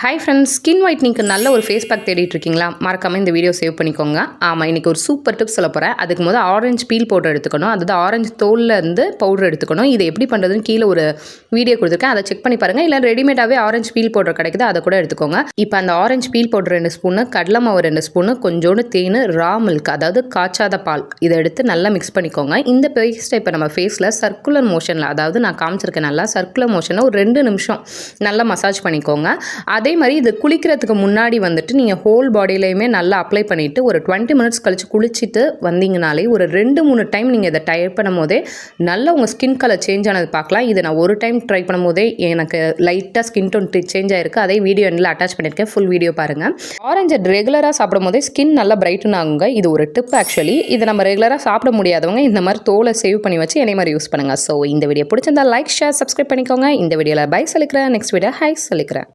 Hi friends, skin ஒயிட்னிங்க்கு நல்ல ஒரு face pack தேடிட்டு இருக்கீங்களா? மறக்காமல் இந்த வீடியோ சேவ் பண்ணிக்கோங்க. ஆமாம், இன்றைக்கி ஒரு சூப்பர் டிப்ஸ் சொல்ல போகிறேன். அதுக்கு முதல் ஆரஞ்சு பீல் பவுடர் எடுத்துக்கணும். அதாவது ஆரஞ்சு தோலில் இருந்து பவுடர் எடுத்துக்கணும். இது எப்படி பண்ணுறதுன்னு கீழே ஒரு வீடியோ கொடுத்துருக்கேன், அதை செக் பண்ணி பாருங்கள். இல்லை ரெடிமேடாகவே ஆரஞ்சு பீல் பவுடர் கிடைக்குது, அதை கூட எடுத்துக்கோங்க. இப்போ அந்த ஆரஞ்சு பீல் பவுடர் 2 ஸ்பூனு, கடலை மாவு 2 ஸ்பூனு, கொஞ்சோண்டு தேன், ரா மில்க் அதாவது காய்ச்சாத பால், இதை எடுத்து நல்லா மிக்ஸ் பண்ணிக்கோங்க. இந்த பேஸ்ட்டை இப்போ நம்ம ஃபேஸில் சர்க்குலர் மோஷனில், அதாவது நான் காமிச்சிருக்கேன், நல்லா சர்க்குலர் மோஷனில் ஒரு 2 நிமிஷம் நல்லா மசாஜ் பண்ணிக்கோங்க. அதே மாதிரி இது குளிக்கிறதுக்கு முன்னாடி வந்துட்டு நீங்கள் ஹோல் பாடியிலையுமே நல்லா அப்ளை பண்ணிவிட்டு ஒரு 20 மினிட்ஸ் கழித்து குளிச்சுட்டு வந்தீங்கனாலே ஒரு 2-3 டைம் நீங்கள் இதை ட்ரை பண்ணும் போதே நல்லா உங்கள் ஸ்கின் கலர் சேஞ்ச் ஆனது பார்க்கலாம். இதை நான் ஒரு டைம் ட்ரை பண்ணும் போதே எனக்கு லைட்டாக ஸ்கின் டோன் சேஞ்ச் ஆகிருக்கு. அதே வீடியோ எண்டில் அட்டாச் பண்ணியிருக்கேன், ஃபுல் வீடியோ பாருங்கள். ஆரஞ்சை ரெகுலராக சாப்பிடும் போதே ஸ்கின் நல்லா பிரைட்டன் ஆகுங்க. இது ஒரு டிப் ஆக்சுவலி. இதை நம்ம ரெகுலராக சாப்பிட முடியாதவங்க இந்த மாதிரி தோலை சேவ் பண்ணி வச்சு என்னை மாதிரி யூஸ் பண்ணுங்கள். ஸோ இந்த வீடியோ பிடிச்சிருந்தா லைக், ஷேர், சப்ஸ்கிரைப் பண்ணிக்கோங்க. இந்த வீடியோவில் பை சொல்லிக்கிறேன், நெக்ஸ்ட் வீடியோ ஹை சொல்லிக்கிறேன்.